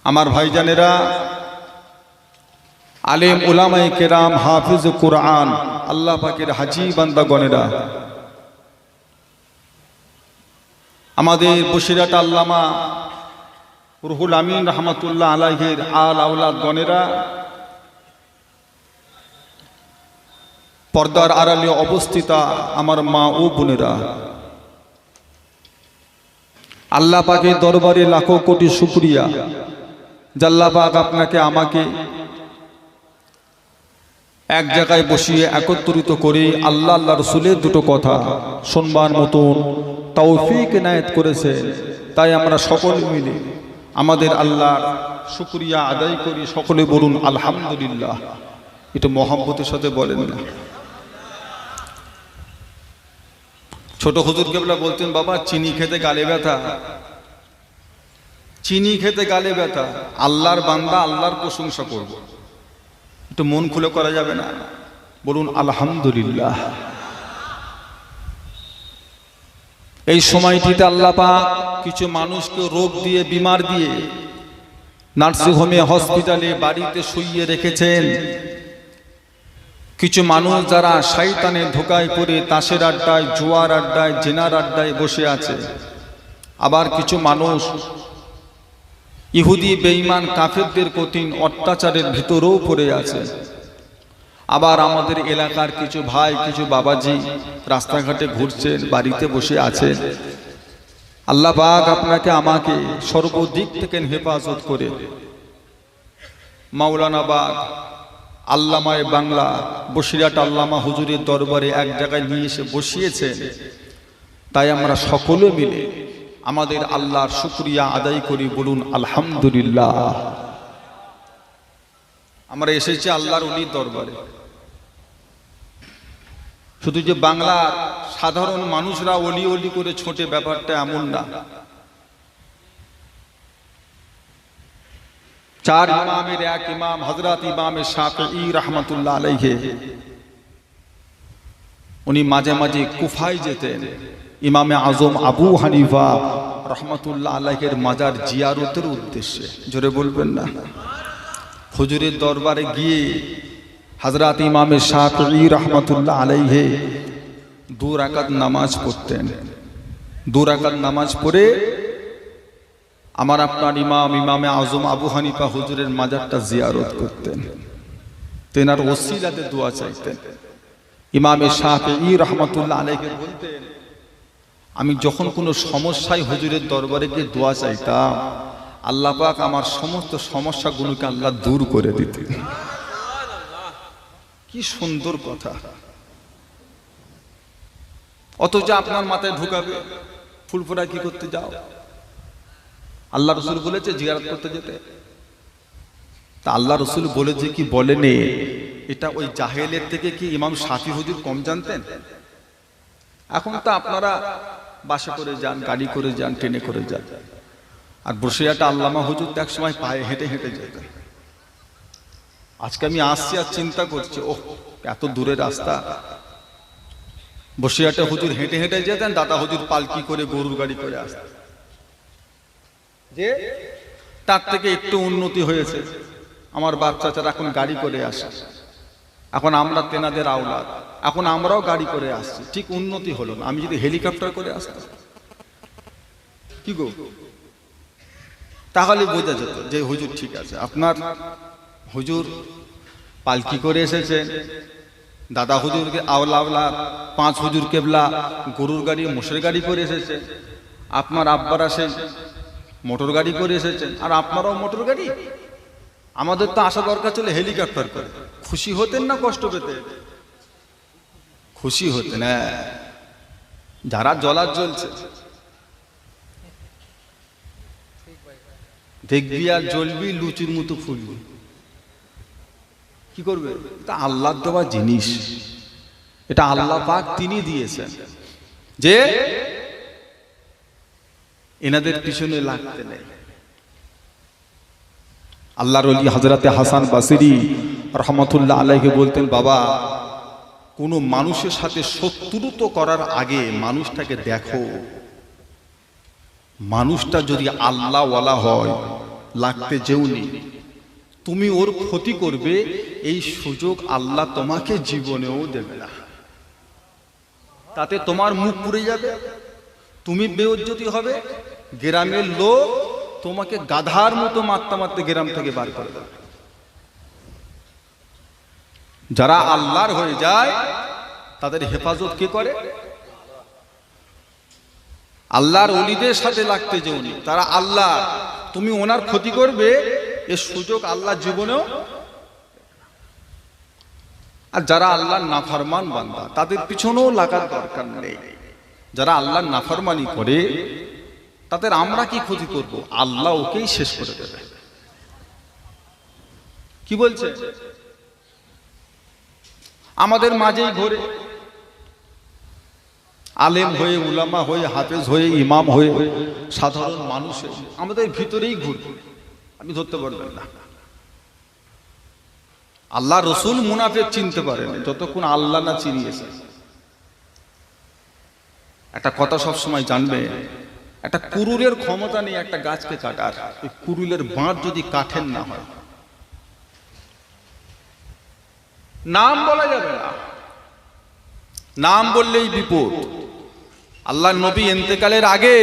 আমার ভাইজানেরা, আলেম উলামায়ে কেরাম, হাফিজ কুরআন, আল্লাহ পাকের হাজী বান্দাগণেরা, আমাদের বসিরহাট আল্লামা রুহুল আমিন রহমাতুল্লাহ আলাইহির আল আওলাদ গণেরা, পর্দার আড়ালে অবস্থিতা আমার মা ও বোনেরা, আল্লাহ পাকের দরবারে লাখো কোটি শুকরিয়া যে আল্লাহ পাক আপনাকে আমাকে এক জায়গায় বসিয়ে একত্রিত করে আল্লাহ আল্লাহ রসুলের দুটো কথা শুনবার মতন তৌফিক এনায়েত করেছে। তাই আমরা সকলে মিলে আমাদের আল্লাহর শুকরিয়া আদায় করি। সকলে বলুন আলহামদুলিল্লাহ। এটা মহব্বতের সাথে বলেন না। ছোট হুজুর কেবলা বলতেন, বাবা চিনি খেতে গালে ব্যথা, চিনি খেতে গালে ব্যথা। আল্লাহর বান্দা, আল্লাহর প্রশংসা করব, একটু মন খুলে করা যাবে না? বলুন আলহামদুলিল্লাহ। এই সময়টিতে আল্লাহ পাক কিছু মানুষকে রোগ দিয়ে, বিমার দিয়ে নার্সিংহোমে, হসপিটালে, বাড়িতে শুইয়ে রেখেছেন। কিছু মানুষ যারা শয়তানের ধোঁকায় পড়ে তাসের আড্ডায়, জুয়ার আড্ডায়, জেনার আড্ডায় বসে আছে। আবার কিছু মানুষ ইহুদি বেঈমান কাফেরদের কঠিন অত্যাচারের ভিতরেও পড়ে আছে। আবার আমাদের এলাকার কিছু ভাই, কিছু বাবাজি রাস্তাঘাটে ঘুরছেন, বাড়িতে বসে আছেন। আল্লাহ পাক আপনাকে আমাকে সর্বদিক থেকে হেফাজত করে মাওলানা বাগ আল্লামায়ে বাংলা বসিরহাট আল্লামা হুজুরের দরবারে এক জায়গায় নিয়ে এসে বসিয়েছেন। তাই আমরা সকলে মিলে আমাদের আল্লাহর শুকরিয়া আদায় করি। বলুন আলহামদুলিল্লাহ। আমরা এসেছি আল্লাহর ওলির দরবারে। শুধু যে বাংলার সাধারণ মানুষরা ওলি ওলি করে ছোটে, ব্যাপারটা এমন না। চার ইমামের এক ইমাম হযরত ইমামে শাফিঈ রাহমাতুল্লাহ আলাইহি, উনি মাঝে মাঝে কুফায় যেতেন ইমামে আজম আবু হানিফা রহমাতুল্লাহ আলাইহির মাজার জিয়ারতের উদ্দেশ্যে। জোরে বলবেন না? হুজুরের দরবারে গিয়ে হযরত ইমামে শাফিঈ রাহমাতুল্লাহ আলাইহি 2 রাকাত নামাজ পড়তেন। 2 রাকাত নামাজ পড়ে আমার আপনার ইমাম ইমামে আজম আবু হানিফা হুজুরের মাজারটা জিয়ারত করতেন। তেনার ওসিলাতে দোয়া চাইতেন। ইমামে শাফিঈ রাহমাতুল্লাহ আলাইহি বলতেন, আমি যখন কোনো সমস্যায় হুজুরের দরবারে গিয়ে দোয়া চাইতাম, আল্লাহ পাক আমার সমস্ত সমস্যাগুলোকে আল্লাহ দূর করে দিতেন। কি সুন্দর কথা! অথচ আপনার মাথায় ঢুকাবে ফুলফুরা কি করতে যাও? আল্লাহ রসুল বলেছে জিয়ারত করতে যেতে। তা আল্লাহ রসুল বলেছে কি বলেনি? এটা ওই জাহেলের থেকে কি ইমাম শাফি হুজুর কম জানতেন? এখন তো আপনারা বাসে করে যান, গাড়ি করে যান, ট্রেনে করে যান। আর বসিরহাটে আল্লামা হুজুর তো এক সময় পায়ে হেঁটে হেঁটে যেতেন। আজকে আমি আসছি আর চিন্তা করছি, ওহ এত দূরের রাস্তা। বসিরহাটে হুজুর হেঁটে হেঁটে যেতেন, দাদা হুজুর পালকি করে, গরুর গাড়ি করে আসতেন। যে তার থেকে একটু উন্নতি হয়েছে, আমার বাচ্চারা এখন গাড়ি করে আসে। এখন আমরা তেনাদের আওলাদ, এখন আমরাও গাড়ি করে আসছি। ঠিক উন্নতি হলো না। আমি যদি হেলিকপ্টার করে আসতাম কি গো, তাহলে বোঝা যেত যে হুজুর ঠিক আছে। আপনার হুজুর পালকি করে এসেছেন, দাদা হুজুরকে আওলা 5 হুজুর কেবলা গরুর গাড়ি, মোষের গাড়ি করে এসেছে। আপনার আব্বার আসেন মোটর গাড়ি করে এসেছেন, আর আপনারাও মোটর গাড়ি। আমাদের তো আসা দরকার ছিল হেলিকপ্টার করে। খুশি হতেন না কষ্ট পেতেন? খুশি হতেন। যারা জ্বলার জ্বলছে, দেখবি আর জ্বলবি, লুচির মতো ফুলবি। কি করবে? এটা আল্লাহর দেওয়া জিনিস। এটা আল্লাহ পাক তিনি দিয়েছেন, যে এনাদের পিছনে লাগতে নেই। আল্লাহর ওলি হযরতে হাসান বসরি রহমাতুল্লাহ আলাইহি বলতেন, বাবা কোনো মানুষের সাথে শত্রুতা করার আগে মানুষটাকে দেখো। মানুষটা যদি আল্লাহওয়ালা হয় লাগতে যেওনি, তুমি ওর ক্ষতি করবে এই সুযোগ আল্লাহ তোমাকে জীবনেও দেবে না। তাতে তোমার মুখ পুড়ে যাবে, তুমি বেইজ্জতি হবে, গ্রামের লোক তোমাকে গাধার মতো মারতে মারতে গ্রাম থেকে বার করে দেবে। যারা আল্লাহর হয়ে যায় তাদের হেফাজত কে করে? আল্লাহর ওলিদের সাথে লাগতে যেওনি, তারা আল্লাহ, তুমি ওনার ক্ষতি করবে এর সুযোগ আল্লাহ জীবনেও। আর যারা আল্লাহর নাফরমান বান্দা তাদের পিছনেও লাগার দরকার নেই। যারা আল্লাহর নাফরমানি করে তাদের আমরা কি ক্ষতি করব? আল্লাহ ওকেই শেষ করে দেবে। কি বলছে? আমাদের মাঝেই ঘোরে, আলেম হয়ে, উলামা হয়ে, হাফেজ হয়ে, ইমাম হয়ে, সাধারণ মানুষ আমাদের ভিতরেই ঘুরবে, আপনি ধরতে পারবেন না। আল্লাহ রসুল মুনাফিক চিনতে পারেন যতক্ষণ আল্লাহ না চিনিয়েছে। একটা কথা সবসময় জানবে, একটা কুরুলের ক্ষমতা নেই একটা গাছকে কাটার। এই কুরুলের বাঁধ যদি কাঠের না হয়, নাম বলা যাবে না, নাম বললেই বিপদ। আল্লাহ নবী ইন্তেকালের আগে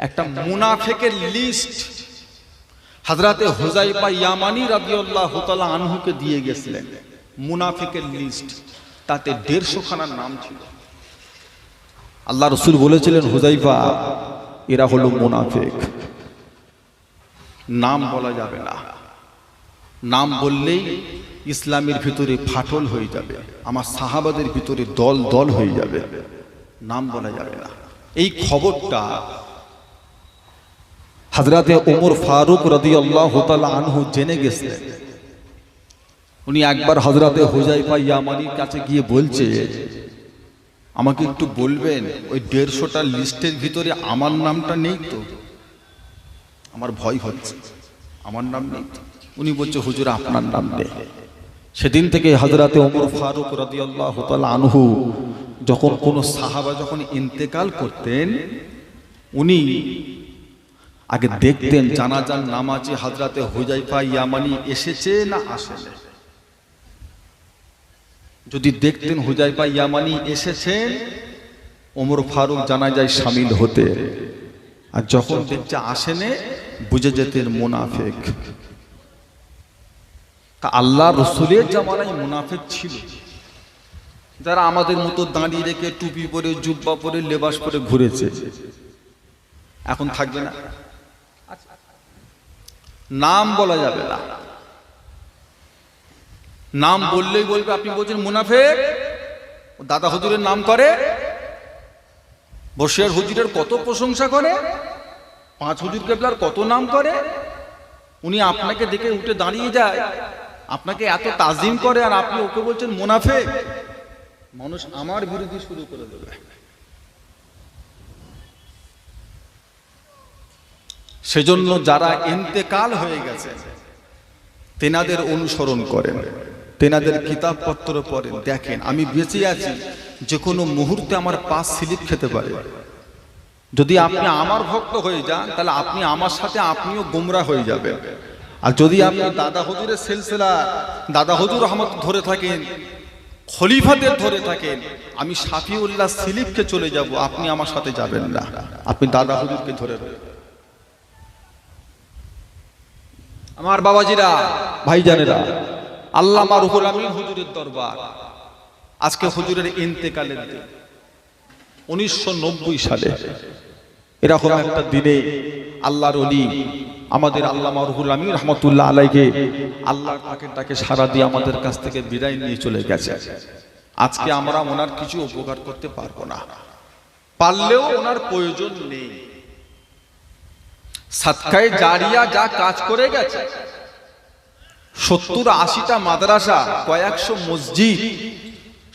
একটা মুনাফিকের লিস্ট হযরতে হুযায়ফা ইয়ামানি রাদিয়াল্লাহু তাআলা আনহুকে দিয়ে গেছিলেন। মুনাফিকের লিস্ট, তাতে 150 খানার নাম ছিল। আল্লাহ রাসূল বলেছিলেন, হুযায়ফা এরা হলো মুনাফিক, নাম বলা যাবে না। নাম বললেই ইসলামের ভিতরে ফাটল হয়ে যাবে, আমার সাহাবাদের ভিতরে দল দল হয়ে যাবে, নাম বলা যাবে না। এই খবরটা হযরতে ওমর ফারুক রাদিয়াল্লাহু তাআলা আনহু জেনে গেছিলেন। উনি একবার হযরতে হুযায়ফা ইয়ামানির কাছে গিয়ে বলছে, আমাকে একটু বলবেন ওই 150টা লিস্টের ভিতরে আমার নামটা নেই তো, আমার ভয় হচ্ছে, আমার নাম নেই তো। উনি বলছে, হুজুর আপনার নাম নেই। সেদিন থেকে হযরতে ওমর ফারুক রাদিয়াল্লাহু তাআলা আনহু যখন কোন সাহাবা যখন ইন্তেকাল করতেন, উনি আগে দেখতেন জানাজার নামাজে হযরতে হুযায়ফা ইয়ামানি এসেছে না আসেনি। যদি দেখতেন হুযায়ফা ইয়ামানি এসেছেন, ওমর ফারুক জানাজায় শামিল হতে। আর যখন দেখতে আসেনে, বুঝে যেতেন মুনাফিক। তা আল্লাহ রসুলের জামানায় মুনাফিক ছিল, যারা আমাদের মতো দাঁড়িয়ে রেখে টুপি পরে, জুব্বা পরে, লেবাস পরে ঘুরেছে। এখন থাকবে না, নাম বলা যাবে না। নাম বললেই বলবে, আপনি বলছেন মুনাফিক, দাদা হুজুরের নাম করে, বসিয়ার হুজুরের কত প্রশংসা করে, 5 হুজুর কেবলার কত নাম করে। উনি আপনাকে দেখে উঠে দাঁড়িয়ে যায়, আপনাকে এত তাজিম করে, আর আপনি ওকে বলছেন মুনাফিক। মানুষ আমার বিরোধী শুরু করে দেবে। সেজন্য যারা ইন্তেকাল হয়ে গেছে তেনাদের অনুসরণ করেন, তেনাদের কিতাবপত্র পড়েন, দেখেন আমি বেঁচে আছি, যে কোনো মুহূর্তে আমার পাশ স্লিপ খেতে পারে। যদি আপনি আমার ভক্ত হয়ে যান, তাহলে আপনি আমার সাথে আপনিও গোমরা হয়ে যাবেন। আর যদি আপনি দাদা হুজুরের সিলসিলা, দাদা হুজুর রহমত ধরে থাকেন, খলিফাদের ধরে থাকেন, আমি শাফিউল্লাহ স্লিপকে চলে যাব, আপনি আমার সাথে যাবেন না, আপনি দাদা হুজুরকে ধরে রাখবেন। আমার বাবাজিরা, ভাইজানেরা, আল্লামা রুহুল আমিন হুজুরের দরবার, আজকে হুজুরের ইন্তেকালের দিন 1990 সালে। এরকম একটা দিনে আল্লাহর ওলি আমাদের আল্লামা রুহুল আমিন রাহমাতুল্লাহ আলাইহি আল্লাহর তাকে সারা দিয়ে আমাদের কাছ থেকে বিদায় নিয়ে চলে গেছে। আজকে আমরা ওনার কিছু উপকার করতে পারবো না, পারলেও ওনার প্রয়োজন নেই। সাদকায়ে জারিয়া যা কাজ করে গেছে, 70-80টা মাদ্রাসা, কয়েকশো মসজিদ,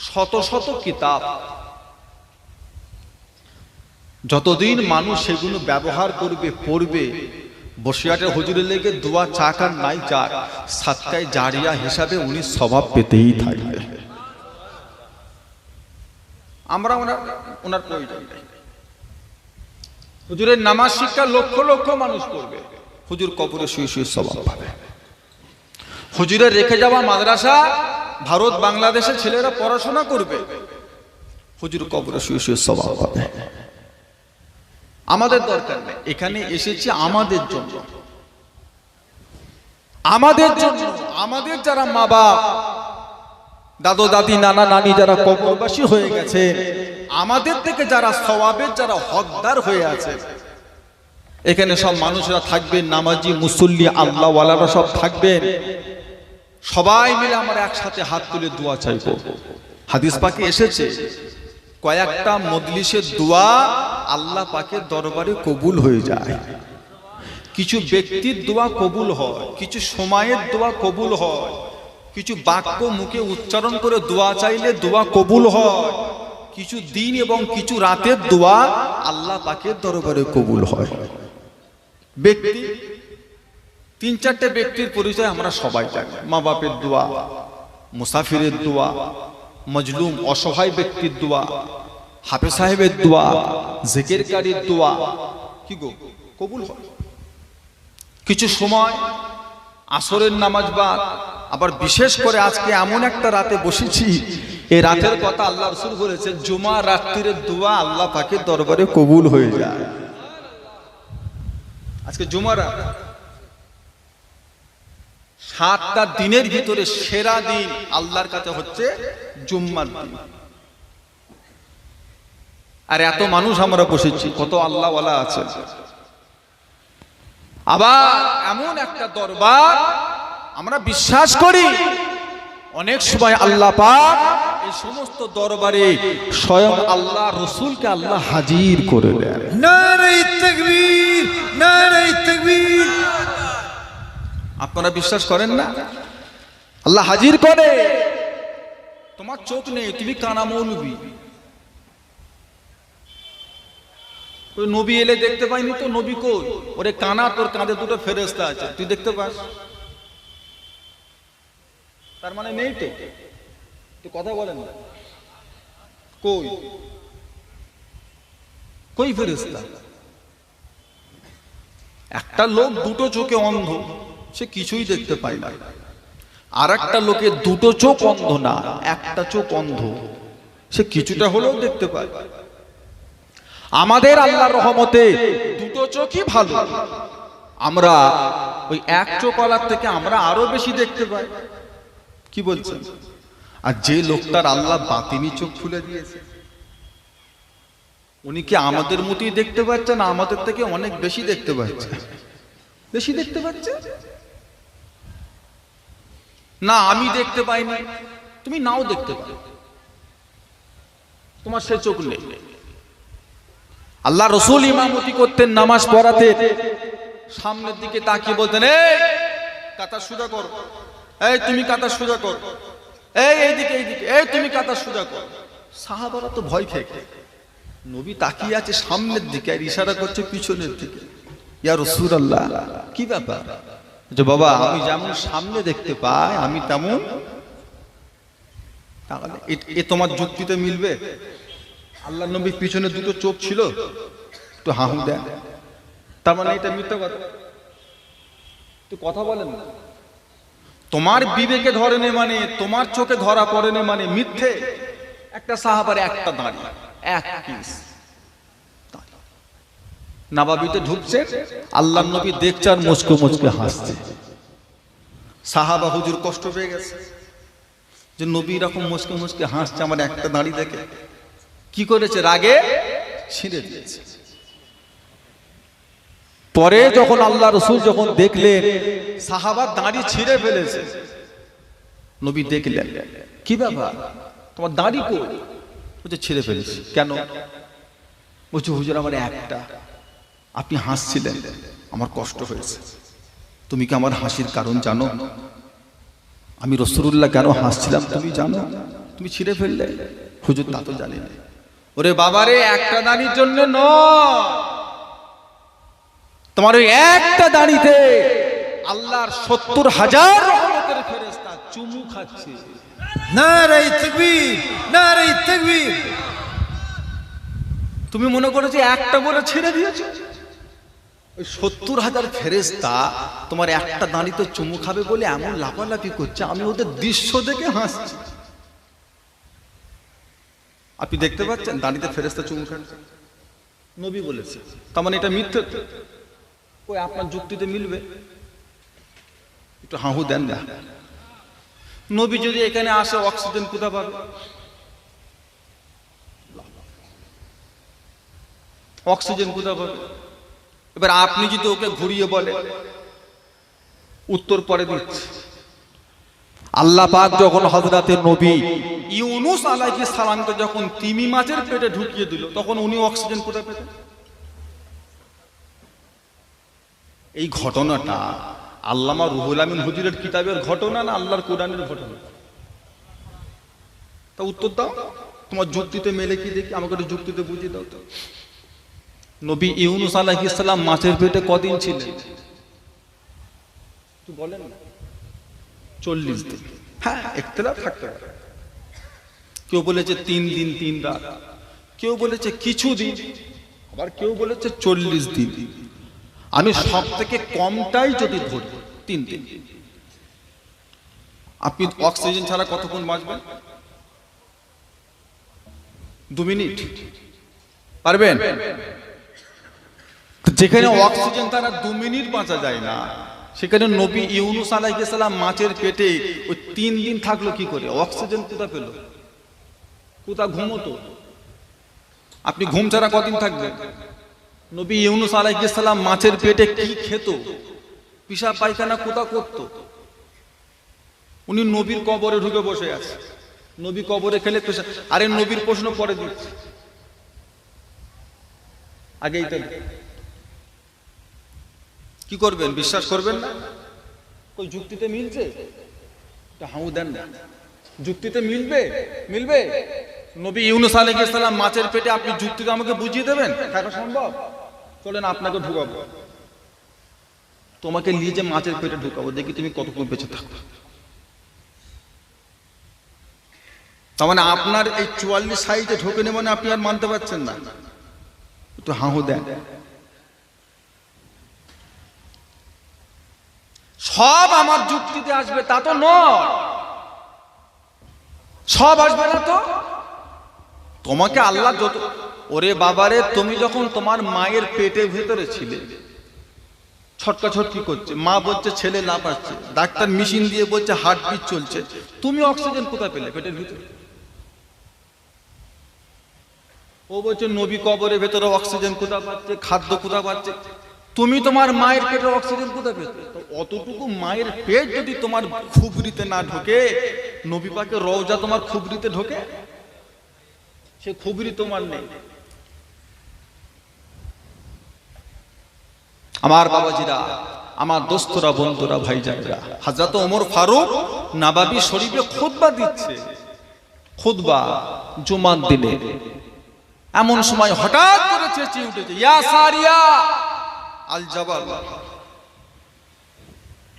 শত শত কিতাব, যতদিন মানুষ সেগুলো ব্যবহার করবে, পড়বে, বসিয়াটের হুজুরের লেগে দোয়া চাক আর নাই চাক, সাদকায়ে জারিয়া হিসাবে উনি স্বভাব পেতেই থাকবে। আমরা ওনার প্রয়োজন নেই। হুজুরের নামাজ শিক্ষা লক্ষ লক্ষ মানুষ করবে, হুজুর কবরে শুয়ে শুয়ে সওয়াব পাবে। হুজুরের রেখে যাওয়া মাদ্রাসা ভারত বাংলাদেশের ছেলেরা পড়াশোনা করবে, হুজুর কবরে শুয়ে শুয়ে সওয়াব পাবে। আমাদের দরকার নেই, এখানে এসেছি আমাদের জন্য, আমাদের জন্য, আমাদের যারা মা বাপ, দাদু দাদি, নানা নানি যারা কবরবাসী হয়ে গেছে, আমাদের থেকে যারা সওয়াবের যারা হকদার হয়ে আছে, এখানে সব মানুষরা থাকবেন, নামাজি মুসল্লি আল্লাহওয়ালারা সব থাকবেন। সবাই মিলে আমরা একসাথে হাত তুলে দোয়া চাইবো। হাদিস পাকে এসেছে কয়েকটা মজলিসের দোয়া আল্লাহ পাকের দরবারে কবুল হয়ে যায়। কিছু ব্যক্তির দোয়া কবুল হয়, কিছু সময়ের দোয়া কবুল হয়, কিছু বাক্য মুখে উচ্চারণ করে দোয়া চাইলে দোয়া কবুল হয়, কিছু দিন এবং কিছু রাতের দোয়া আল্লাহ পাকের দরবারে কবুল হয়। ব্যক্তি তিন চারটে ব্যক্তির পরিচয় আমরা সবাই জানি। মা বাপের দোয়া, মুসাফিরের দোয়া, মজলুম অসহায় ব্যক্তির দোয়া, হাফেজ সাহেবের দোয়া, জিকিরকারীর দোয়া কি গো কবুল হয়। কিছু সময় আসরের নামাজ বাদ, আবার বিশেষ করে আজকে এমন একটা রাতে বসেছি, এই রাতের কথা আল্লাহ রাসূল বলেছেন জুমা রাত্রির দোয়া আল্লাহ পাকের দরবারে কবুল হয়ে যায়। আজকে জুমা রাত, 7টা দিনের ভিতরে সেরা দিন আল্লাহর কাছে হচ্ছে জুম্মার দিন। আর এত মানুষ আমরা বসেছি, কত আল্লাহওয়ালা আছে। আবার এমন একটা দরবার আমরা বিশ্বাস করি অনেক সময় আল্লাহ পাক এই সমস্ত দরবারে স্বয়ং আল্লাহ রসুলকে আল্লাহ হাজির করে দেন। নারে তাকবীর, নারে তাকবীর। আপনারা বিশ্বাস করেন না? আল্লাহ হাজির করে। তোমার চোখ নেই, তুমি কানা মৌলবি, ওই নবী এলে দেখতে পাইনি তো, নবী কই? ওরে কানা, তোর কাঁধে দুটো ফেরেশতা আছে, তুই দেখতে পাস? তার মানে নেই তো, তুই কথা বলেন না। কই কই ফেরেশতা? একটা লোক দুটো চোখে অন্ধ, সে কিছুই দেখতে পায় না। আর একটা লোকের দুটো চোখ অন্ধ না, একটা চোখ অন্ধ, সে কিছুটা হলেও দেখতে পায়। আমাদের আল্লাহর রহমতে দুটো চোখই ভালো, আমরা ওই এক চোখওয়ালার থেকে আমরা আরো বেশি দেখতে পাই। কি বলছেন? আর যে লোকটার আল্লাহ বাতিনি চোখ খুলে দিয়েছে, উনি কি আমাদের মতোই দেখতে পাচ্ছে না আমাদের থেকে অনেক বেশি দেখতে পাচ্ছে? বেশি দেখতে পাচ্ছে না? আমি দেখতে পাইনি, তুমি নাও দেখতে পাই, তোমার সে চোখ নেই। আল্লাহ রসুল ইমামতি করতেন, নামাজ পড়াতেন, সামনের দিকে তাকিয়ে বলতেন এই কাতার সোজা কর, এই তুমি কাতার সোজা কর, এইদিকে এইদিকে, এই তুমি কাতার সোজা কর। সাহাবারা তো ভয় খেয়ে, নবী তাকিয়ে আছে সামনের দিকে আর ইশারা করছে পিছনের দিকে। ইয়া রাসূলুল্লাহ, কি ব্যাপার? যে বাবা আমি যেমন সামনে দেখতে পাই আমি তেমন, এ তোমার যুক্তিতে মিলবে? আল্লাহ নবীর পিছনে দুটো চোখ ছিল, একটু হাহু দেন, তার মানে এটা মিথ্যা কথা? তুই কথা বলেন না, তোমার বিবেকে ধরে নে মানে, তোমার চোখে ধরা পড়ে নে মানে মিথ্যে। একটা সাহাবার একটা দাঁড়ি, এক পিস নবাবিতে ঢুকছে, আল্লাহ নবী দেখছে আর মুচকে মুচকে হাসছে। সাহাবা হুজুর কষ্ট পেয়ে গেছে যে নবী এরকম মুচকে মুচকে হাসছে আমার একটা দাঁড়ি দেখে। কি করেছে? রাগে ছিঁড়ে দিয়েছে। পরে যখন আল্লাহ রসুল যখন দেখলেন সাহাবার দাঁড়ি ছিঁড়ে ফেলেছে, নবী দেখলেন কি ব্যাপার, তোমার দাঁড়ি কই? বলছে ছিঁড়ে ফেলেছি। কেন? বলছে হুজুর আমার একটা, আপনি হাসছিলেন, আমার কষ্ট হয়েছে। তুমি কি আমার হাসির কারণ জানো? আমি রাসূলুল্লাহ কেন হাসছিলাম তুমি জানো? তুমি ছিঁড়ে ফেললে? হুজুর তা তো জানি না। ওরে বাবারে, একটা দাড়ির জন্য নয়, তোমার ওই একটা দাড়িতে আল্লাহর ৭০,০০০ রহমতের ফেরেশতা চুমু খাচ্ছে। নারে তাকবীর, নারে তাকবীর। তুমি মনে করেছো একটা বলে ছেড়ে দিয়েছো? ওই 70,000 ফেরেশতা তোমার একটা দাঁড়িতে চুমু খাবে বলে এমন লাফালাফি করছে, আমি ওদের দৃশ্য দেখে হাসছি। আপনি দেখতে পাচ্ছেন দাঁড়িতে ফেরেশতা চুমু খাচ্ছে, নবী বলেছে, তার মানে এটা মিথ্যে। ওই আপনার যুক্তিতে মিলবে? একটু হাহু দেন না। নবী যদি এখানে আসে অক্সিজেন কোথা পাবে? অক্সিজেন কোথা পাবে? এবার আপনি যদি ওকে ঘুরিয়ে বলে, উত্তর পরে দিচ্ছে। আল্লাহ পাক যখন হযরতে নবী ইউনূস আলাইহিস সালামকে যখন তিমি মাছের পেটে ঢুকিয়ে দিল, তখন উনি অক্সিজেন কোথা পেতেন? এই ঘটনাটা আল্লামা রুহুল আমিন হুজুরের কিতাবের ঘটনা না আল্লাহর কোরআনের ঘটনা? তা উত্তর দাও, তোমার যুক্তিতে মেলে কি দেখি, আমাকে একটু যুক্তিতে বুঝিয়ে দাও তো। নবী ইউনূস আলাইহিস সালাম মাছের পেটে কদিন ছিলেন? একটু বলেন না। 40 দিন। হ্যাঁ, ইখতিলাফ থাকতে পারে। কেউ বলেছে 3 দিন 3 রাত, কেউ বলেছে কিছু দিন, আবার কেউ বলেছে 40 দিন। আমি সব থেকে কমটাই যদি ধরি 3 দিন। আপনি অক্সিজেন ছাড়া কতক্ষণ বাঁচবেন? 2 মিনিট পারবেন? যেখানে অক্সিজেন ছাড়া 2 মিনিট বাঁচা যায় না, সেখানে নবী ইউনূস আলাইহিস সালাম মাছের পেটে ওই 3 দিন থাকলো কি করে? অক্সিজেন কোথা পেল? কোথা ঘুমোতো? আপনি ঘুম ছাড়া কদিন থাকবেন? নবী ইউনূস আলাইহিস সালাম মাছের পেটে কি খেত? পিশাব পায়খানা কোথা করতো? উনি নবীর কবরে ঢুকে বসে আছে, নবী কবরে খেলে পেশাব। আরে নবীর প্রশ্ন পরে দিচ্ছে, আগেই তো। কি করবেন? বিশ্বাস করবেন না? ওই যুক্তিতে মিলছে? হাউ দেন না। যুক্তিতে মিলবে? মিলবে? নবী ইউনূস আলাইহিস সালাম মাছের পেটে, আপনি যুক্তিতে আমাকে বুঝিয়ে দেবেন? থাকা সম্ভব? চলেন আপনাকে ঢুকাবো, তোমাকে নিয়ে যে মাছের পেটে ঢুকাবো, দেখি তুমি কতক্ষণ বেঁচে থাকো। তার মানে আপনার এই 44 সাইজে ঢোকে নেই, মানে আপনি আর মানতে পারছেন না? একটু হাহু দেন। সব আমার যুক্তিতে আসবে তা তো নয়, সব আসবে না তো। তোমাকে আল্লাহ যত, ওরে বাবারে, তুমি যখন তোমার মায়ের পেটের ভেতরে ছিলে, ছটকা ছটকি করছে, মা বলছে ছেলে লাফ আসছে, ডাক্তার মেশিন দিয়ে বলছে হার্টবিট চলছে, তুমি অক্সিজেন কোথায় পেলে পেটের ভিতরে? ও বলছে নবী কবরের ভেতরে অক্সিজেন কোথা পাচ্ছে, খাদ্য কোথা পাচ্ছে, তুমি তোমার মায়ের পেটে অক্সিজেন কোথা পেতে? অতটুকু মায়ের পেট যদি তোমার খুবরিতে না ঢোকে, নবী পাকের রওজা তোমার খুবরিতে ঢোকে? সে খুবরি তোমার নেই। আমার বাবাজিরা, আমার দোস্তরা, বন্ধুরা, ভাইজানেরা, হযরত ওমর ফারুক নববী শরীফে খুতবা দিচ্ছে, খুতবা জুমার দিনে। এমন সময় হঠাৎ করে চেঁচিয়ে উঠেছে, ইয়া সারিয়া আল জাবাল,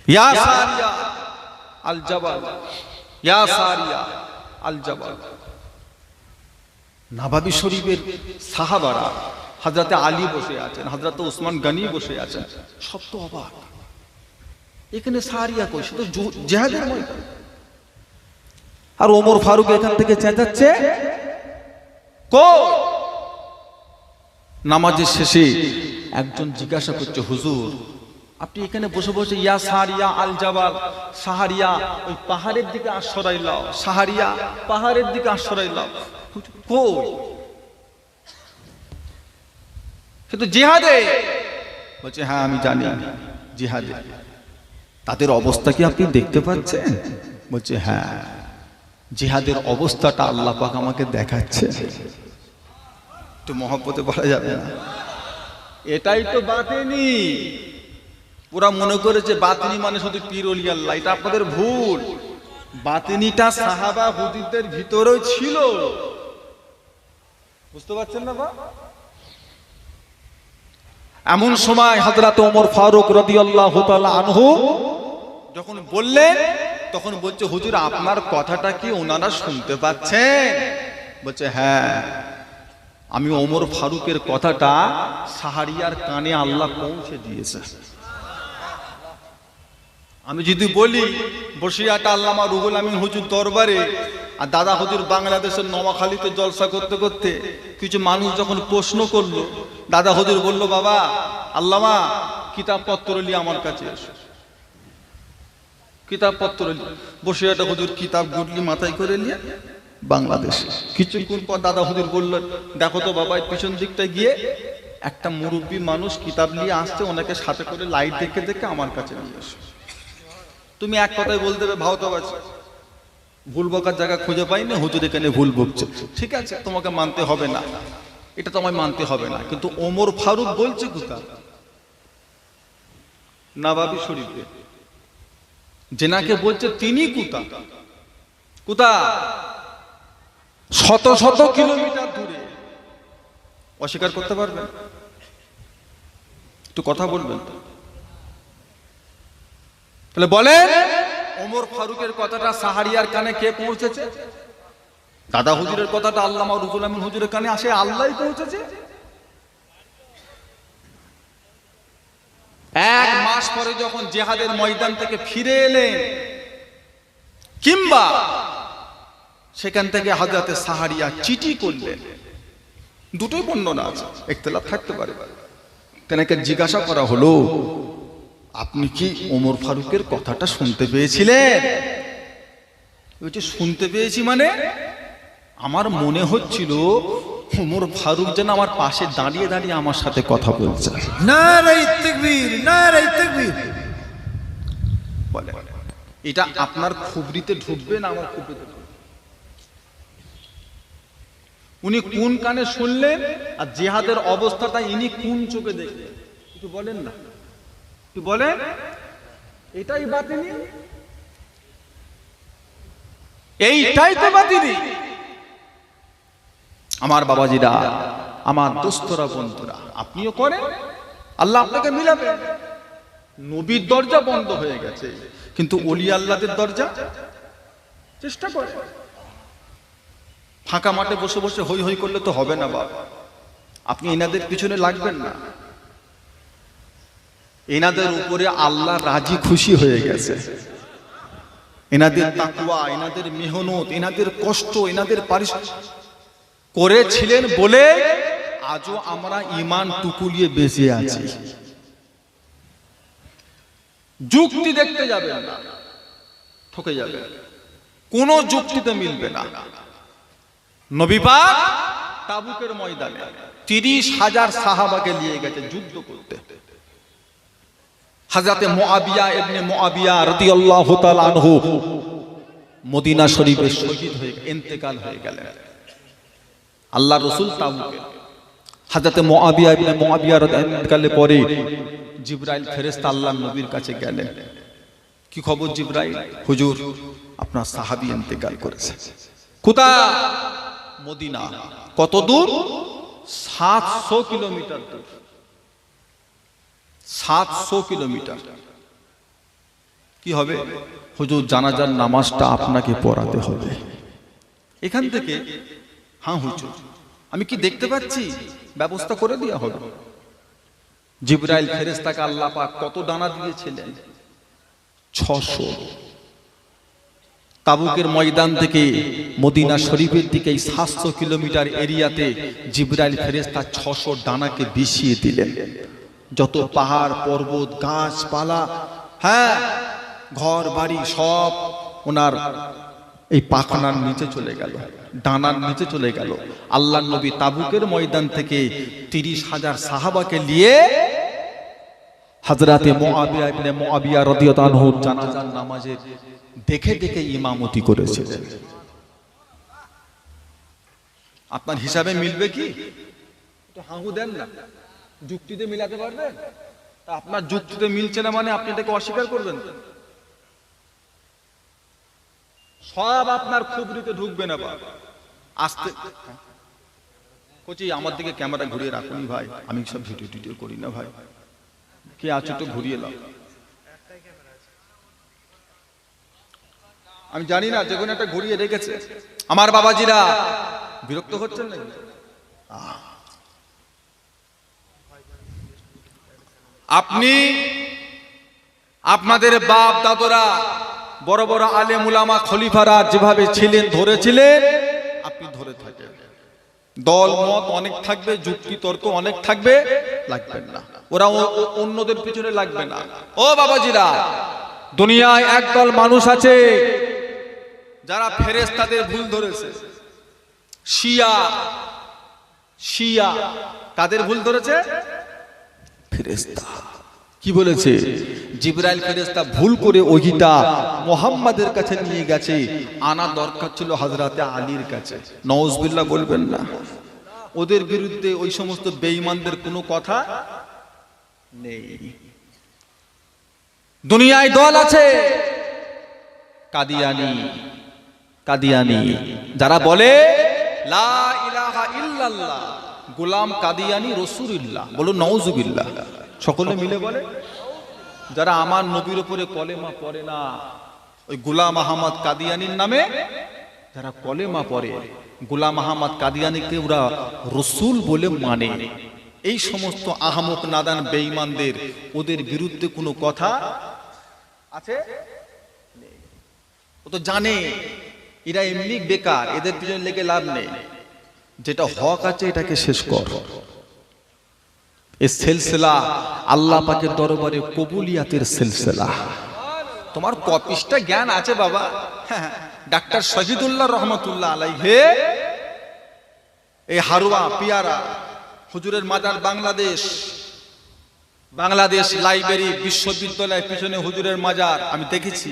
ইয়া সারিয়া আল জাবাল, ইয়া সারিয়া আল জাবাল। নববী শরীফের সাহাবারা, হযরতে আলী বসে আছেন, হযরতে ওসমান গনি বসে আছেন, সব তো অবাক, এখানে সারিয়া কই? সে তো জিহাদের ময়দান। আর ওমর ফারুক এখান থেকে চেঁচাচ্ছে, কই? নামাজের শেষে একজন জিজ্ঞাসা করছে, হুজুর আপনি এখানে বসে বসে ইয়া সারিয়া আল জাবাল, সাহারিয়া ওই পাহাড়ের দিকে আশ্রয় লাও, সাহারিয়া পাহাড়ের দিকে আশ্রয় লাও, কই? সে তো জিহাদে। বলছে হ্যাঁ আমি জানি জিহাদে। তাদের অবস্থা কি আপনি দেখতে পাচ্ছেন? বলছে হ্যাঁ, জিহাদের অবস্থাটা আল্লাহ পাক আমাকে দেখাচ্ছে। একটু মহব্বতে বলা যাবে না? এটাই তো বাতিনি। ওরা মনে করেছে বাতিনি মানে শুধু পীর ওলি আল্লাহ, এটা আপনাদের ভুল। বাতিনিটা সাহাবা হুজুরদের ভিতরেও ছিল, বুঝতে পারছেন না? এমন সময় হযরত ওমর ফারুক রাদিয়াল্লাহু তাআলা আনহু যখন বললেন, তখন বলছে হুজুর আপনার কথাটা কি ওনারা শুনতে পাচ্ছেন? বলছে হ্যাঁ। আমি ওমর ফারুকের কথাটা সাহারিয়ার কানে আল্লাহ পৌঁছে দিয়েছে। আমি যদি বলি বসিরহাট আল্লামা রুহুল আমিন হুজুর দরবারে আর দাদা হুজুর বাংলাদেশের নোয়াখালীতে জলসা করতে করতে কিছু মানুষ যখন প্রশ্ন করলো, দাদা হুজুর বলল, বাবা আল্লামা কিতাবপত্র নিয়ে আমার কাছে এসো। কিতাবপত্র বসিরহাট হুজুর কিতাব গুডলি মাথায় করে নিয়ে বাংলাদেশে। কিছুক্ষণ পর দাদা হুজুর বললেন, দেখো তো বাবা পিছন দিকটায় গিয়ে একটা মুরব্বী মানুষ কিতাব নিয়ে আসছে, ওনাকে সাথে করে লাইট দেখে দেখে আমার কাছে নিয়ে এসো। তুমি এক কথায় বলতে হবে ভাওতাবাজ, ভুল বকার জায়গা খুঁজে পাইনি, হুজুর এখানে ভুল বকছে। ঠিক আছে, তোমাকে মানতে হবে না, এটা তোমায় মানতে হবে না, কিন্তু ওমর ফারুক বলছে কোথা? নবাবী শরীফে। যেনাকে বলছে তিনি কোথা? কোথা? শত শত কিলোমিটার দূরে। অস্বীকার করতে পারবেন? একটু কথা বলবেন তো। তাহলে বলেন, ওমর ফারুকের কথাটা সাহারিয়ার কানে কে পৌঁছেছে? দাদা হুজুরের কথাটা আল্লামা রুহুল আমিন হুজুরের কানে আসে আল্লাহই পৌঁছেছে। এক মাস পরে যখন জিহাদের ময়দান থেকে ফিরে এলেন, কিংবা সেখান থেকে হযরতে সাহারিয়া চিঠি করলেন, দুটোই বর্ণনা আছে, ইখতিলাফ থাকতে পারে। তেনাকে জিজ্ঞাসা করা হলো, আপনি কি ওমর ফারুকের কথাটা শুনতে পেয়েছিলেন? বলছে, শুনতে পেয়েছি মানে আমার মনে হচ্ছিল ওমর ফারুক যেন আমার পাশে দাঁড়িয়ে দাঁড়িয়ে আমার সাথে কথা বলছে। নারে তাকবীর, নারে তাকবীর। বলে, এটা আপনার খুবরিতে ঢুকবে না আমার খুবরিতে ঢুকবে? উনি কোন কানে শুনলেন আর জিহাদের অবস্থাটা ইনি কোন চোখে দেখলেন? একটু বলেন না, একটু বলেন। এটাই বাতিনি, এইটাই তো বাতিনি। আমার বাবাজিরা, আমার দোস্তরা, বন্ধুরা, আপনিও করেন, আল্লাহ আপনাকে মিলাবে। নবীর দরজা বন্ধ হয়ে গেছে, কিন্তু ওলি আল্লাহদের দরজা চেষ্টা করে। ফাঁকা মাঠে বসে বসে হই হই করলে তো হবে না বাবা। আপনি এনাদের পিছনে লাগবেন না। এনাদের উপরে আল্লাহ রাজি খুশি হয়ে গেছে। এনাদের তাকওয়া, এনাদের মেহনত, এনাদের কষ্ট, এনাদের পারিশ্রমিক করেছিলেন বলে আজও আমরা ঈমান টুকুলিয়ে বেঁচে আছি। যুক্তি দেখতে যাবেন না, ঠকে যাবে। কোন যুক্তিতে মিলবে না। নবী পাক তাবুকের ময়দানে 30,000 সাহাবাকে নিয়ে গেছে যুদ্ধ করতে। হযরতে মুআবিয়া ইবনে মুআবিয়া রাদিয়াল্লাহু তাআলা আনহু মদিনা শরীফে শহীদ হয়ে ইন্তেকাল হয়ে গেলেন। আল্লাহ রাসূল তাবুকে হযরতে মুআবিয়া ইবনে মুআবিয়া ইন্তেকালের পরে জিবরাইল ফেরেশতা আল্লাহর নবীর কাছে গেলেন। কি খবর জিবরাইল? হুজুর, আপনার সাহাবী ইন্তেকাল করেছে। কোথায়? মদিনা। কত দূর? 700 কিলোমিটার দূর। 700 কিলোমিটার। কি হবে? হুজুর, জানাজার নামাজটা আপনাকে পড়াতে হবে এখান থেকে। হ্যাঁ হুজুর, আমি কি দেখতে পাচ্ছি? ব্যবস্থা করে দেওয়া হবে। জিবরাইল ফেরেশতাকে আল্লাহ পাক কত দানা দিয়েছিলেন? 600। তাবুকের ময়দান থেকে মদিনা শরীফের দিকে 700 কিলোমিটার এরিয়াতে জিবরাইল ফেরেশতা 600 ডানাকে বিছিয়ে দিলেন। যত পাহাড় পর্বত গাছপালা, হ্যাঁ, ঘর বাড়ি সব ওনার এই পাখনার নিচে চলে গেল, ডানার নিচে চলে গেল। আল্লাহর নবী তাবুকের ময়দান থেকে 30,000 সাহাবাকে নিয়ে হযরতে মুআবিয়া ইবনে মুআবিয়া রাদিয়াল্লাহু আনহু জানাজার নামাজে দেখে দেখে ইমামতি করেছিলেন। আপনার হিসাবে মিলবে কি? তো হাহু দেন না, যুক্তিতে মিলাতে পারবেন? তা আপনার যুক্তিতে মিলছে না মানে আপনি এটাকে অস্বীকার করবেন? সব আপনার খুবরিতে ঢুকবে না বাবা। আস্তে কোচি আমার দিকে ক্যামেরা ঘুরিয়ে রাখুন ভাই, আমি সব ভিডিও করি না ভাই। কে আছো একটু ঘুরিয়ে নাও। আমি জানি না, যে কোনো একটা ঘুরিয়ে রেখেছে। আমার বাবাজিরা বিরক্ত হচ্ছেন নাকি? আপনি আপনাদের বাপ দাদরা বড় বড় আলেম উলামা খলিফারা যেভাবে ছিলেন ধরেছিলেন আপনি ধরে থাকেন। দল মত অনেক থাকবে, যুক্তি তর্ক অনেক থাকবে, লাগবেন না, ওরা অন্যদের পিছনে লাগবে না। ও বাবাজিরা, দুনিয়ায় একদল মানুষ আছে যারা ফেরেশতাদের ভুল ধরেছে। শিয়া, শিয়া কাদের ভুল ধরেছে? ফেরেশতা। কি বলেছে? জিবরাইল ফেরেশতা ভুল করে ওহিটা মুহাম্মাদের কাছে নিয়ে গেছে, আনা দরকার ছিল হযরতে আলীর কাছে। নাউজুবিল্লাহ বলবেন না। ওদের বিরুদ্ধে ওই সমস্ত বেঈমানদের কোনো কথা নেই। দুনিয়ায় দল আছে কাদিয়ানি, কাদিয়ানি যারা বলে লা ইলাহা ইল্লাল্লাহ, গোলাম কাদিয়ানি রাসূলুল্লাহ। বলো নাউজুবিল্লাহ। সকলে মিলে বলে যারা আমার নবীর উপরে কলেমা পড়ে না, ওই গোলাম আহমদ কাদিয়ানির নামে যারা কলেমা পড়ে, গোলাম আহমদ কাদিয়ানিকে ওরা রসুল বলে মানে। এই সমস্ত আহমক নাদান বেঈমানদের ওদের বিরুদ্ধে কোনো কথা আছে? ও তো জানে এরা এমনি বেকার, এদের পিছনে লেগে লাভ নেই। যেটা হক আছে এটাকে শেষ কর। এই সিলসিলা আল্লাহ পাকের দরবারে কবুলিয়াতের সিলসিলা। তোমার কপিসটা জ্ঞান আছে বাবা। ডাক্তার শহীদুল্লাহ রহমতুল্লাহ আলাইহি এই হারুয়া পিয়ারা হুজুরের মাজার বাংলাদেশ, বাংলাদেশ লাইব্রেরি বিশ্ববিদ্যালয়ের পিছনে হুজুরের মাজার আমি দেখেছি।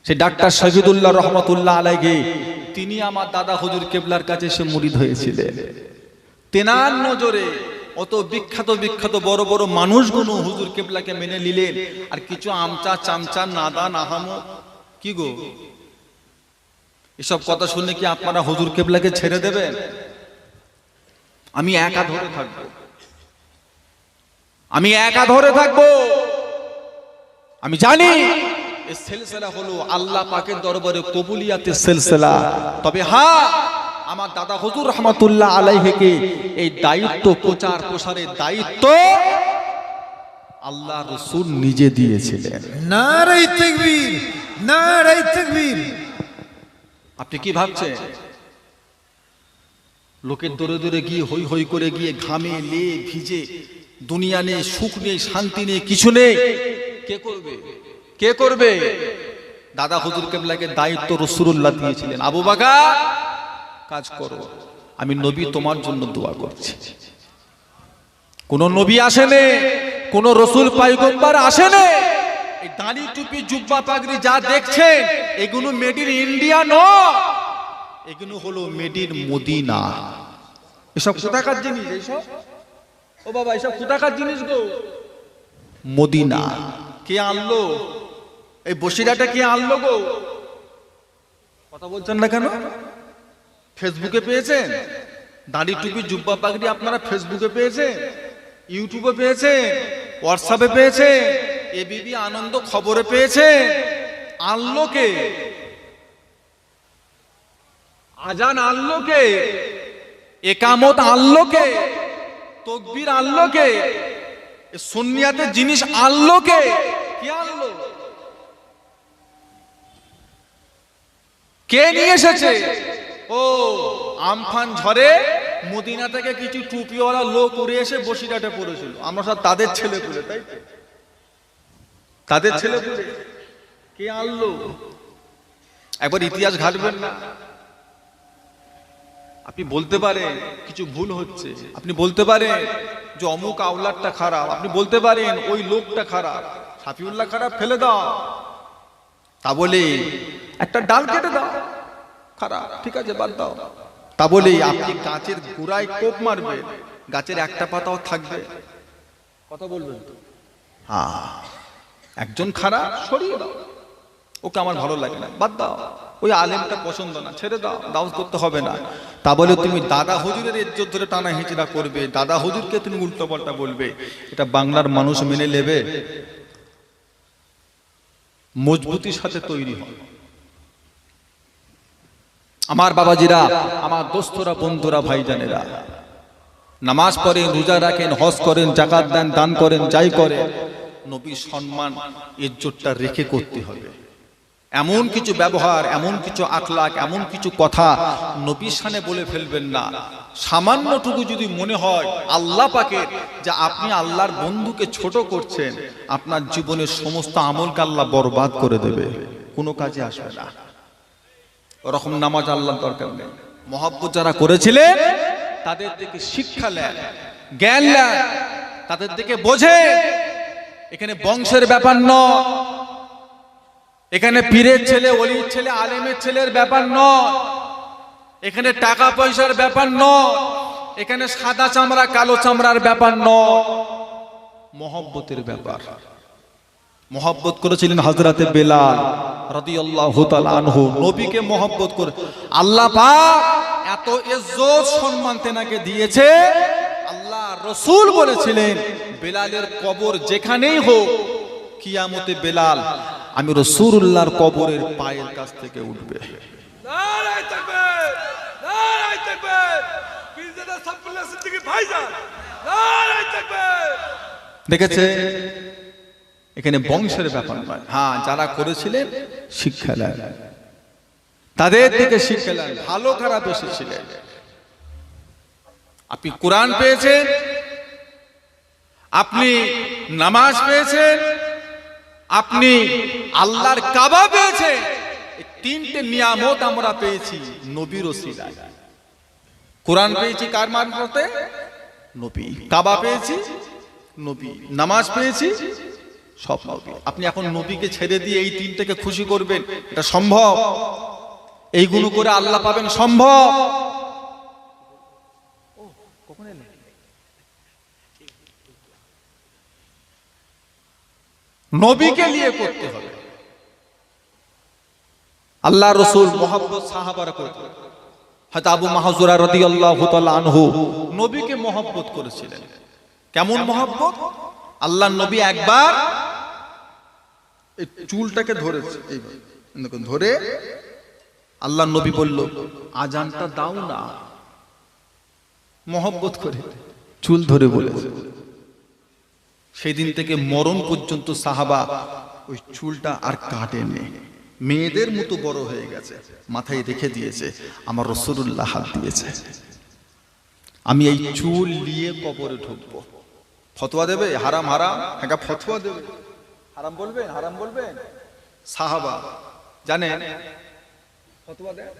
সেই ডাক্তার শহীদুল্লাহ রহমতুল্লাহ আলাইহি তিনি আমার দাদা হুজুর কেবলার কাছে এসে মুরিদ হয়েছিলেন। তেনার নজরে অত বিখ্যাত বিখ্যাত বড় বড় মানুষগুলো হুজুর কেবলাকে মেনে নিলেন। আর কিছু আমচা চামচা নাদান আহামো কি গো, এসব কথা শুনলে কি আপনারা হুজুর কেবলাকে ছেড়ে দেবেন? আমি একা ধরে থাকবো, আমি একা ধরে থাকবো। আমি জানি এই সিলসিলা হলো আল্লাহ পাকের দরবারে কবুলিয়াতের সিলসিলা। তবে হ্যাঁ, আমার দাদা হুজুর রহমাতুল্লাহ আলাইহিকে এই দায়িত্ব, প্রচার প্রসারের দায়িত্ব আল্লাহ রাসূল নিজে দিয়েছিলেন। নারে তাকবীর, নারে তাকবীর। আপনি কি ভাবছেন লোকের দূরে দূরে গিয়ে হই হই করে গিয়ে ঘামে লে ভিজে, দুনিয়া নেই, সুখ নেই, শান্তি নেই, কিছু নেই, কে করবে? কে করবে? দাদা হুজুর কেবলাকে দায়িত্ব রাসূলুল্লাহ দিয়েছিলেন। আবু বকর কাজ করো, আমি নবী তোমার জন্য দোয়া করছি। কোন নবী আসেনি, কোন রাসূল পয়গম্বর আসেনি। এই দাড়ি টুপি জুব্বা পাগড়ি যা দেখছেন এগুলো মেড ইন ইন্ডিয়া নয়, এগুলো হলো মেড ইন মদিনা। এসব কোথাকার জিনিস? এইসব ও বাবা, এসব কোথাকার জিনিস গো? মদিনা। কে আনলো? এই বসিরাটা কে আনলো গো? কথা বলছেন না কেন? ফেসবুকে পেয়েছেন দাড়ি টুপি জুব্বা পাগড়ি, আপনারা ফেসবুকে পেয়েছেন, ইউটিউবে পেয়েছেন, হোয়াটসঅ্যাপে পেয়েছেন, এবিপি আনন্দ খবরে পেয়েছেন। আনলো কে? আজান আনলো কে? একামত আনলো কে? তাকবীর আনলো কে? সুন্নিয়াতের জিনিস আনলো কে? কে আনলো? কে নিয়ে এসেছে? ও আমফান ঝড়ে মদিনা থেকে কিছু টুপিওয়ালা লোক উড়ে এসে বসিরহাটে পড়েছিল। আমরা সব তাদের ছেলে পুলে, তাই তো? তাদের ছেলে পুলে। কে আনলো? একবার ইতিহাস ঘাটবেন না? আপনি বলতে পারেন কিছু ভুল হচ্ছে, আপনি বলতে পারেন যে অমুক আওলাদটা খারাপ, আপনি বলতে পারেন ওই লোকটা খারাপ, শাফিউল্লাহ খারাপ, ফেলে দাও। তা বলে একটা ডাল কেটে দাও, খারাপ, ঠিক আছে বাদ দাও। তা বলে আপনি গাছের গোড়ায় কোপ মারবেন, গাছের একটা পাতাও থাকবে? কথা বলবেন তো? হ্যাঁ, একজন খারাপ, সরিয়ে দাও, ওকে আমার ভালো লাগে না, বাদ দাও। ওই আলেমটা পছন্দ না, ছেড়ে দাও, দাওয়াত করতে হবে না। তা বলে তুমি দাদা হুজুরের ইজ্জত ধরে টানা হিচড়া করবে, দাদা হুজুরকে তুমি উল্টো পাল্টা বলবে, এটা বাংলার মানুষ মেনে নেবে? মজবুতির সাথে তৈরি হয়। আমার বাবাজিরা, আমার দোস্তরা, বন্ধুরা, ভাইজানেরা, নামাজ পড়েন, রোজা রাখেন, হজ করেন, যাকাত দেন, দান করেন, যাই করেন, নবীর সম্মান ইজ্জতটা রেখে করতে হবে। এমন কিছু ব্যবহার, এমন কিছু আখলাক, এমন কিছু কথা নবীর সামনে বলে ফেলবেন না। সামান্যটুকু যদি মনে হয় আল্লাহ পাকের যে আপনি আল্লাহর বন্ধুকে ছোট করছেন, আপনার জীবনের সমস্ত আমলকে আল্লাহ বরবাদ করে দেবে, কোনো কাজে আসবে না। ওরকম নামাজ আল্লাহর দরকার নেই। মহব্বত যারা করেছিলেন তাদের থেকে শিক্ষা নেন, জ্ঞান নেন, তাদের থেকে বোঝে এখানে বংশের ব্যাপার নয়, এখানে পীরের ছেলে, ওলির ছেলে, আলেমের ছেলের ব্যাপার নয়, এখানে টাকা পয়সার ব্যাপার নয়, এখানে সাদা চামড়া কালো চামড়ার ব্যাপার নয়, মহব্বতের ব্যাপার। মহব্বত করেছিলেন হযরতে বেলাল রাদিয়াল্লাহু তাআলা আনহু, নবীকে মহব্বত করে আল্লাহ পাক এত ইজ্জত সম্মান তেনাকে দিয়েছে। আল্লাহ রাসূল বলেছিলেন বেলালের কবর যেখানেই হোক কিয়ামতে বেলাল আমি রাসূলুল্লাহর কবরের পায়ের কাছ থেকে উঠবে। নারায়ে তাকবীর, নারায়ে তাকবীর, পীরজাদা সাইফুল্লাহ সিদ্দিকী ভাইজান, নারায়ে তাকবীর। দেখেছে এখানে বংশের ব্যাপার নয়। হ্যাঁ, যারা করেছিলেন শিক্ষা নেন, তাদের থেকে শিক্ষা নেন, ভালো খারাপ এসেছিলেন। আপনি কোরআন পেয়েছেন, আপনি নামাজ পেয়েছেন, আপনি আল্লাহর কাবা পেয়েছেন, এই তিনটে নিয়ামত আমরা পেয়েছি নবীর ওসিলায়। কোরআন পেয়েছি কার মারফতে? নবী। কাবা পেয়েছি নবী, নামাজ পেয়েছি সব নবী। আপনি এখন নবীকে ছেড়ে দিয়ে এই তিনটাকে খুশি করবেন, এটা সম্ভব? এইগুলো করে আল্লাহ পাবেন সম্ভব? নবীকে নিয়ে করতে হবে। আল্লাহ রাসূল মুহাব্বত সাহাবারা করতে, হযরত আবু মাহজুরা রাদিয়াল্লাহু তাআলা আনহু নবীকে মুহাব্বত করেছিলেন। কেমন মুহাব্বত? আল্লাহর নবী একবার এই চুলটাকে ধরেছে, এইভাবে ধরে আল্লাহর নবী বলল আজানটা দাও না, মুহাব্বত করে চুল ধরে বলেছে। সেই দিন থেকে মরণ পর্যন্ত সাহাবা ওই চুলটা আর কাটেনি, মেয়েদের মতো বড় হয়ে গেছে, মাথায় রেখে দিয়েছে, আমার রাসূলুল্লাহ হাত দিয়েছে, আমি এই চুল নিয়ে কবরে ঢুকবো। ফতোয়া দেবে হারাম হারাম, হ্যাঁ ফতোয়া দেবে, হারাম বলবেন, হারাম বলবেন। সাহাবা জানেন ফতোয়া দেয়।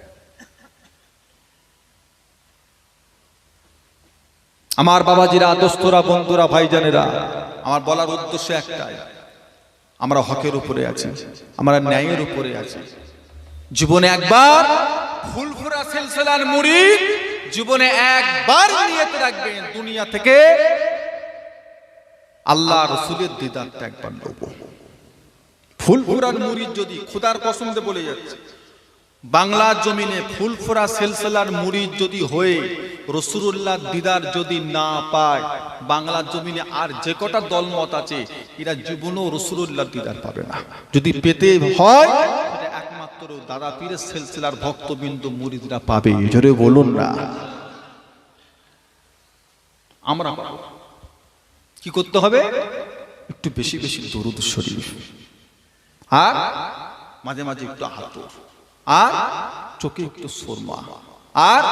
আমার বাবাজিরা, দোস্তরা, বন্ধুরা, ভাইজানেরা, আমার বলার উদ্দেশ্য একটাই, আমরা হকের উপরে আছি, আমরা ন্যায়ের উপরে আছি। জীবনে একবার ফুলফুরা সিলসিলার মুরিদ, জীবনে একবার নিয়ত রাখবেন দুনিয়া থেকে আল্লাহ রাসূলের দিদারটা একবার নেব। ফুলফুরার মুরিদ যদি, খোদার কসম দিয়ে বলে যাচ্ছে, বাংলার জমিনে ফুলফুরা সিলসিলার মুরিদ যদি হয়ে রাসূলুল্লাহর দিদার যদি না পায়, বাংলার জমিনে আর যে কটা দলমত আছে এরা জীবনেও রাসূলুল্লাহর দিদার পাবে না। যদি পেতে হয় সেটা একমাত্র দাদা পীরের সিলসিলার ভক্তবিন্দু মুরিদরা পাবে। জোরে বলুন না। আমরা কি করতে হবে? একটু বেশি বেশি দরুদ শরীফ, আর মাঝে মাঝে একটু আতর, আর চোখে একটু সুরমা, আর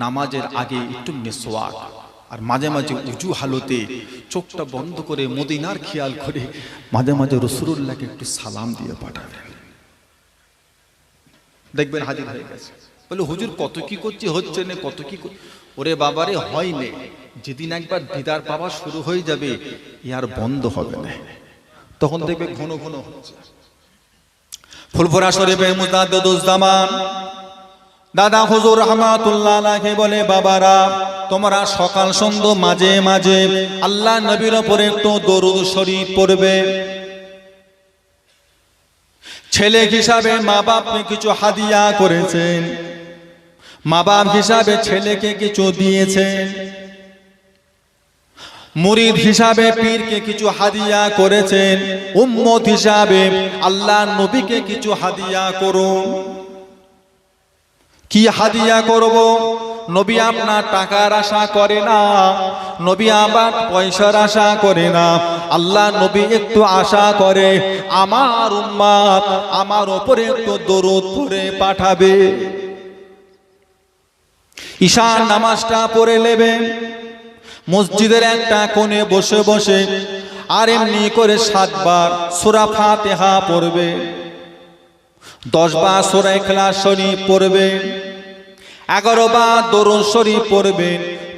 নামাজের আগে একটু মিসওয়াক, আর মাঝে মাঝে উজু হালতে চোখটা বন্ধ করে মদিনার খেয়াল করে মাঝে মাঝে রাসূলুল্লাহকে একটু সালাম দিয়ে পাঠাবেন। দেখবেন হাজির হয়ে গেছে। বলে হুজুর কত কি করছি, হচ্ছে না, কত কি। ওরে বাবারে, হয় না। যেদিন একবার দিদার পাওয়া শুরু হয়ে যাবে আর বন্ধ হবে না, তখন দেখবে ঘন ঘন হচ্ছে। ফুলফুরা শরীফের মুজাদ্দিদুজ্জামান দাদা হুজুর রাহমাতুল্লাহ আলাইহি বলে, বাবারা তোমরা সকাল সন্ধ্যা মাঝে মাঝে আল্লাহ নবীর উপরে একটু দরুদ শরীফ পড়বে। ছেলে হিসাবে মা বাপকে কিছু হাদিয়া করেছেন, মা বাপ হিসাবে ছেলেকে কিছু দিয়েছেন, মুরিদ হিসাবে পীরকে কিছু হাদিয়া করেছেন, উম্মত হিসাবে আল্লাহ নবীকে কিছু হাদিয়া করুন। কি হাদিয়া করব? নবী আপনার টাকার আশা করে না, নবী আবার পয়সার আশা করে না। আল্লাহ নবী একটু আশা করে আমার উম্মত আমার উপরে একটু দরুদ পড়ে পাঠাবে। ঈশার নামাজটা পড়ে নেবেন, মসজিদের একটা কোণে বসে বসে আর এমনি করে 7 বার সূরা ফাতিহা পড়বে, 10 বার সূরা ইখলাস শরীফ পড়বে, 11 বার দরুদ শরীফ পড়বে,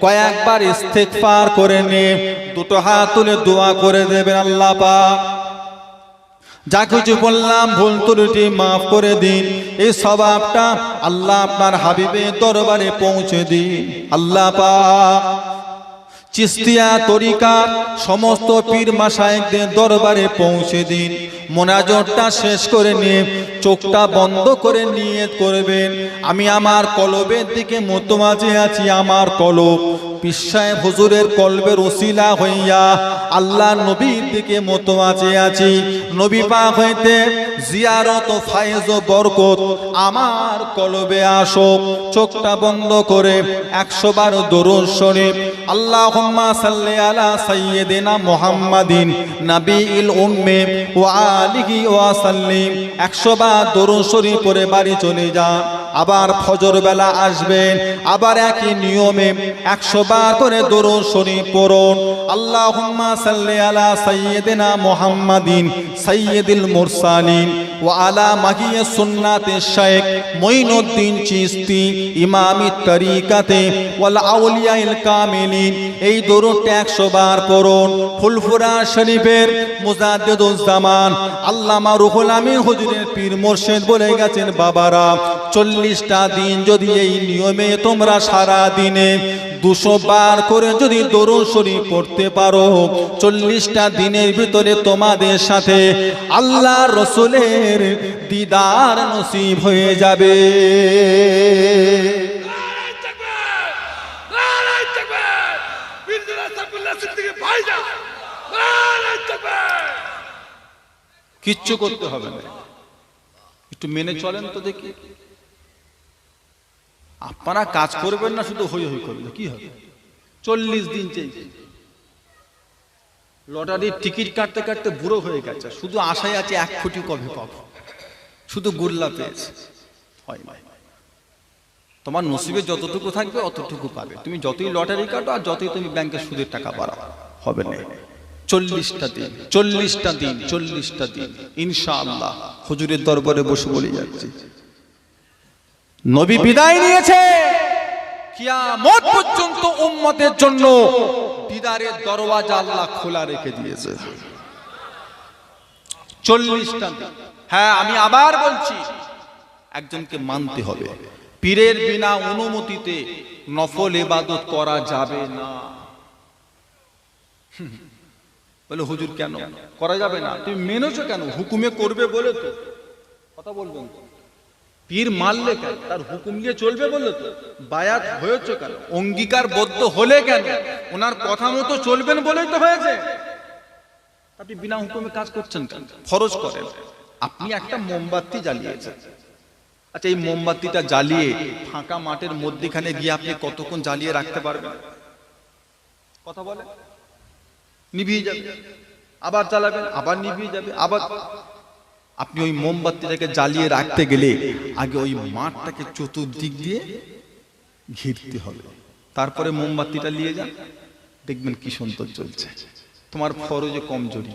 কয়েকবার ইস্তেগফার করে নিয়ে 2 হাত তুলে দোয়া করে দেবেন, আল্লাহ পাক যা কিছু বললাম ভুল ত্রুটি মাফ করে দিন। এই সওয়াবটা আল্লাহ আপনার হাবিবের দরবারে পৌঁছে দিন। আল্লাহ পাক চিস্তিয়া তরিকা সমস্ত পীর মাশায়েখদের দরবারে পৌঁছে দিন। মোনাজাতটা শেষ করে নিয়ে চোখটা বন্ধ করে নিয়ত করবেন, আমি আমার কলবের দিকে মতমাজে আছি, আমার কলব পীর সাহেব হুজুরের কলবের ওসিলা হইয়া আল্লাহ নবীর দিকে মতমাজে আছি। নবী পাক হইতে জিয়ারত ও ফায়েজ ও বরকত আমার কলবে আসুক। চোখটা বন্ধ করে 100 বার দরুদ শরীফ, আল্লাহুম্মা সাল্লি আলা সাইয়্যিদিনা মুহাম্মাদিন নাবিয়িল উম্মি ওয়া আলিহি ওয়া সাল্লিম 100 বার দরুদ শরীফ পড়ে বাড়ি চলে যান। আবার ফজর বেলা আসবেন, আবার একই নিয়মে 100 বার করে দরুদ শরীফ পড়ুন। আল্লাহুম্মা সাল্লি আলা সাইয়্যিদিনা মুহাম্মাদিন সাইয়্যিদিল মুরসালিন ওয়া আলা মাহিয়া সুন্নাতে শাইখ মুঈনুদ্দিন চিশতি ইমামিত তরিকাতে ওয়াল আউলিয়াইল কামিলিন। এই দরুদটা 100 বার পড়ুন। ফুলফুরা শরীফের মুজাদ্দিদুজ জামান আল্লামা রুহুল আমিন হুজুরের পীর মুর্শিদ বলে গেছেন, বাবারা 40টা দিন যদি এই নিয়মে তোমরা সারা দিনে 200 বার করে যদি দরুদ শরীফ পড়তে পারো, 40টা দিনের ভিতরে তোমাদের সাথে আল্লাহ রসুলের দিদার নসিব হয়ে যাবে। নারায়ে তাকবীর, নারায়ে তাকবীর, বীরজাদা সাইফুল্লাহ সিদ্দিকী ভাইজান, নারায়ে তাকবীর। কিচ্ছু করতে হবে না, একটু মেনে চলেন তো দেখি। আপনারা কাজ করবেন না, শুধু হই হই করবেন, কি হবে? 40 দিন চেয়েছে, লটারির টিকিট কাটতে কাটতে বুড়ো হয়ে গেছে, শুধু আশায় আছে 1 কোটি কবে পাবো, শুধু গুল্লা পেয়েছে। হয় না, তোমার নসিবে যতটুকু থাকবে অতটুকু পাবে। তুমি যতই লটারি কাটো আর যতই তুমি ব্যাংকে সুদের টাকা বাড়াও, হবে না। 40টা দিন, 40টা দিন, 40টা দিন ইনশাআল্লাহ হুজুরের দরবারে বসে বলে যাচ্ছি, নবী বিদায় নিয়েছে, কিয়ামত পর্যন্ত উম্মতের জন্য দিদারের দরওয়াজা আল্লাহ খোলা রেখে দিয়েছে। 40টা দিন। হ্যাঁ, আমি আবার বলছি, একজনকে মানতে হবে, পীরের বিনা অনুমতিতে নফল ইবাদত করা যাবে না। বলে হুজুর কেন করা যাবে না? তুমি মেনেছো কেন? হুকুমে করবে বলে তো। কথা বলবেন তো, পীর মানলে কেন? তার হুকুম দিয়ে চলবে বলে তো। বায়াত হয়েছে কেন? অঙ্গীকারবদ্ধ হলে কেন? ওনার কথা মতো চলবেন বলেই তো হয়েছে। আপনি বিনা হুকুমে কাজ করছেন কেন? ফরজ করেন। আপনি একটা মোমবাতি জ্বালিয়েছেন, আচ্ছা এই মোমবাতিটা জ্বালিয়ে ফাঁকা মাঠের মধ্যখানে গিয়ে আপনি কতক্ষণ জ্বালিয়ে রাখতে পারবেন? কথা বলে, নিভিয়ে যাবে, আবার জ্বালাবেন, আবার নিভিয়ে যাবে, আবার। আপনি ওই মোমবাতিটাকে জ্বালিয়ে রাখতে গেলে আগে ওই মাঠটাকে চতুর্দিক দিয়ে ঘিরতে হবে, তারপরে মোমবাতিটা নিয়ে যান, দেখবেন কি সুন্দর চলছে। তোমার ফরজে কমজোরি,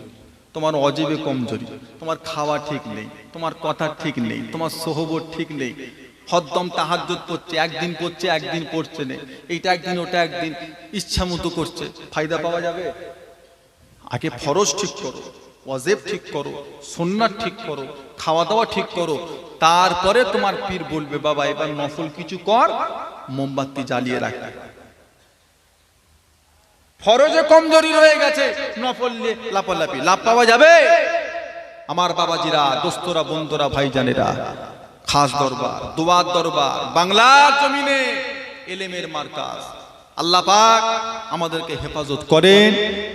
তোমার অজীবে কমজোরি, তোমার খাওয়া ঠিক নেই, তোমার কথা ঠিক নেই, তোমার সোহবত ঠিক নেই, হদ্দম তাহাজ্জুদ পড়ছে, একদিন পড়ছে একদিন পড়ছে না, এইটা একদিন ওটা একদিন, ইচ্ছা মতো করছে, ফায়দা পাওয়া যাবে? আগে ফরজ ঠিক করো, ওয়াজিব ঠিক করো, সুন্নাত ঠিক করো, খাওয়া দাওয়া ঠিক করো, তারপরে তোমার পীর বলবে বাবা এবার নফল কিছু কর, মোমবাতি জ্বালিয়ে রাখ। ফরজে কমজোরি রয়ে গেছে, নফল নিয়ে লাপালাপি, লাভ পাওয়া যাবে? আমার বাবাজিরা, দোস্তরা, বন্ধুরা, ভাইজানেরা, খাস দরবার, দোয়ার দরবার, বাংলার জমিনে এলেমের মার্কাজ, আল্লাহ পাক আমাদেরকে হেফাজত করেন।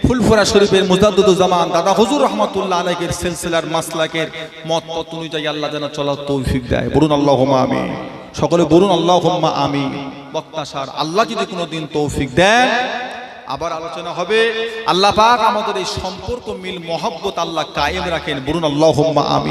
ফুলফুরা শরীফের মুজাদ্দিদুজ জামান দাদা হুজুর রহমাতুল্লাহ আলাইহির সিলসিলার মাসলাকের মত পথ অনুযায়ী আল্লাহ যেন চলার তৌফিক দেয়। বলুন আল্লাহুম্মা আমিন। সকলে বলুন আল্লাহুম্মা আমিন। বক্তাসার। আল্লাহ যদি কোনোদিন তৌফিক দেন আবার আলোচনা হবে। আল্লাহ পাক আমাদের এই সম্পর্ক মিল মহব্বত আল্লাহ কায়েম রাখেন, বলুন আল্লাহুম্মা আমিন।